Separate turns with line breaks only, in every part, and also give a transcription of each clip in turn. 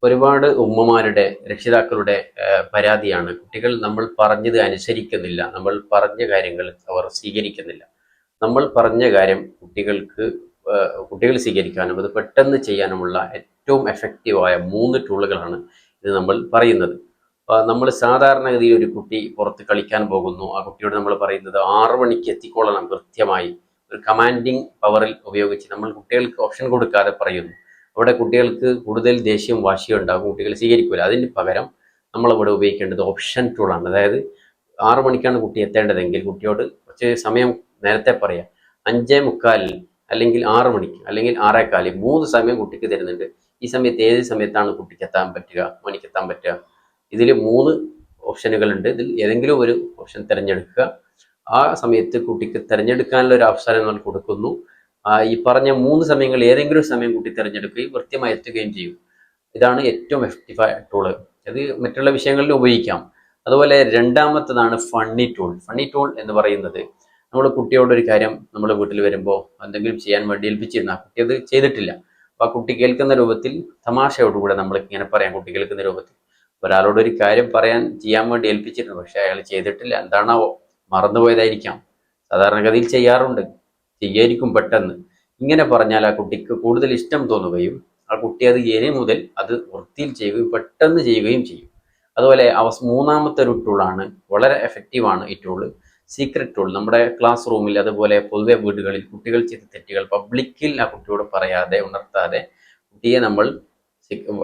ഒരുപാട് ഉമ്മമാരുടെ രക്ഷിതാക്കളുടെ പരാതിയാണ് കുട്ടികൾ നമ്മൾ പറഞ്ഞത് അനുസരിക്കുന്നില്ല, നമ്മൾ പറഞ്ഞ കാര്യങ്ങൾ അവർ സ്വീകരിക്കുന്നില്ല. നമ്മൾ പറഞ്ഞ കാര്യം കുട്ടികൾ സ്വീകരിക്കാനും അത് പെട്ടെന്ന് ചെയ്യാനുമുള്ള ഏറ്റവും എഫക്റ്റീവായ 3 ടൂളുകളാണ് ഇത് നമ്മൾ പറയുന്നത്. നമ്മൾ സാധാരണഗതിയിൽ ഒരു കുട്ടി പുറത്ത് കളിക്കാൻ പോകുന്നു, ആ കുട്ടിയോട് നമ്മൾ പറയുന്നത് 6 മണിക്ക് എത്തിക്കൊള്ളണം കൃത്യമായി, ഒരു കമാൻഡിങ് പവറിൽ ഉപയോഗിച്ച് നമ്മൾ കുട്ടികൾക്ക് ഓപ്ഷൻ കൊടുക്കാതെ പറയുന്നു. അവിടെ കുട്ടികൾക്ക് കൂടുതൽ ദേഷ്യവും വാശിയും ഉണ്ടാകും, കുട്ടികൾ സ്വീകരിക്കില്ല. അതിന് പകരം നമ്മളിവിടെ ഉപയോഗിക്കേണ്ടത് ഓപ്ഷൻ ടൂളാണ്. അതായത് 6 മണിക്കാണ് കുട്ടി എത്തേണ്ടതെങ്കിൽ കുട്ടിയോട് കുറച്ച് സമയം നേരത്തെ പറയാം. 5:45 അല്ലെങ്കിൽ 6 മണിക്ക് അല്ലെങ്കിൽ 6:15 3 സമയം കുട്ടിക്ക് തരുന്നുണ്ട്. ഈ സമയത്ത് ഏത് സമയത്താണ് കുട്ടിക്ക് എത്താൻ പറ്റുക, മണിക്ക് എത്താൻ പറ്റുക? ഇതിൽ 3 ഓപ്ഷനുകളുണ്ട്. ഇതിൽ ഏതെങ്കിലും ഒരു ഓപ്ഷൻ തിരഞ്ഞെടുക്കുക. ആ സമയത്ത് കുട്ടിക്ക് തിരഞ്ഞെടുക്കാനുള്ള ഒരു അവസരം നമ്മൾ കൊടുക്കുന്നു. ഈ പറഞ്ഞ 3 സമയങ്ങൾ ഏതെങ്കിലും സമയം കുട്ടി തിരഞ്ഞെടുക്കുകയും കൃത്യമായി എത്തുകയും ചെയ്യും. ഇതാണ് ഏറ്റവും എഫക്റ്റീവായ ടൂള്. അത് മറ്റുള്ള വിഷയങ്ങളിൽ ഉപയോഗിക്കാം. അതുപോലെ രണ്ടാമത്തതാണ് ഫണ്ണി ടൂൾ. ഫണ്ണി ടൂൾ എന്ന് പറയുന്നത്, നമ്മൾ കുട്ടിയോട് ഒരു കാര്യം നമ്മൾ വീട്ടിൽ വരുമ്പോൾ എന്തെങ്കിലും ചെയ്യാൻ വേണ്ടി ഏൽപ്പിച്ചിരുന്ന കുട്ടി അത് ചെയ്തിട്ടില്ല. അപ്പോൾ ആ കുട്ടി കേൾക്കുന്ന രൂപത്തിൽ തമാശയോടുകൂടെ നമ്മൾ ഇങ്ങനെ പറയാം. കുട്ടി കേൾക്കുന്ന രൂപത്തിൽ ഒരാളോട് ഒരു കാര്യം ചെയ്യാൻ വേണ്ടി ഏൽപ്പിച്ചിട്ടുണ്ട്, പക്ഷെ അയാൾ ചെയ്തിട്ടില്ല, എന്താണാവോ, മറന്നുപോയതായിരിക്കാം. സാധാരണഗതിയിൽ ചെയ്യാറുണ്ട്, ചെയ്യായിരിക്കും പെട്ടെന്ന്. ഇങ്ങനെ പറഞ്ഞാൽ ആ കുട്ടിക്ക് കൂടുതൽ ഇഷ്ടം തോന്നുകയും ആ കുട്ടി അത് ഇനി മുതൽ അത് വൃത്തിയിൽ ചെയ്യുകയും പെട്ടെന്ന് ചെയ്യുകയും ചെയ്യും. അതുപോലെ മൂന്നാമത്തെ ഒരു ടൂളാണ്, വളരെ എഫക്റ്റീവാണ് ഈ ടൂള്, സീക്രട്ട് ടൂൾ. നമ്മുടെ ക്ലാസ് റൂമിൽ അതുപോലെ പൊതുവെ വീടുകളിൽ കുട്ടികൾ ചെയ്ത തെറ്റുകൾ പബ്ലിക്കിൽ ആ കുട്ടിയോട് പറയാതെ ഉണർത്താതെ കുട്ടിയെ നമ്മൾ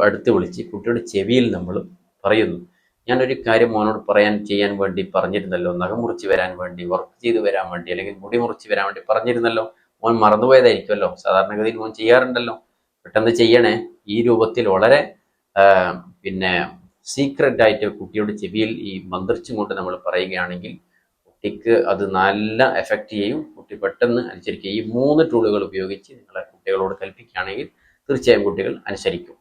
അടുത്ത് വിളിച്ച് കുട്ടിയുടെ ചെവിയിൽ നമ്മൾ പറയുന്നു. ഞാനൊരു കാര്യം മോനോട് ചെയ്യാൻ വേണ്ടി പറഞ്ഞിരുന്നല്ലോ, നഖം മുറിച്ച് വരാൻ വേണ്ടി, വർക്ക് ചെയ്ത് വരാൻ വേണ്ടി, അല്ലെങ്കിൽ മുടി മുറിച്ച് വരാൻ വേണ്ടി പറഞ്ഞിരുന്നല്ലോ, മോൻ മറന്നുപോയതായിരിക്കുമല്ലോ, സാധാരണഗതിയിൽ മോൻ ചെയ്യാറുണ്ടല്ലോ, പെട്ടെന്ന് ചെയ്യണേ. ഈ രൂപത്തിൽ വളരെ പിന്നെ സീക്രട്ട് ആയിട്ട് കുട്ടിയുടെ ചെവിയിൽ ഈ മന്ത്രിച്ചും കൊണ്ട് നമ്മൾ പറയുകയാണെങ്കിൽ കുട്ടിക്ക് അത് നല്ല എഫക്റ്റ് ചെയ്യും. കുട്ടി പെട്ടെന്ന് അനുസരിക്കും. ഈ 3 ടൂളുകൾ ഉപയോഗിച്ച് നിങ്ങളെ കുട്ടികളോട് കൽപ്പിക്കുകയാണെങ്കിൽ തീർച്ചയായും കുട്ടികൾ അനുസരിക്കും.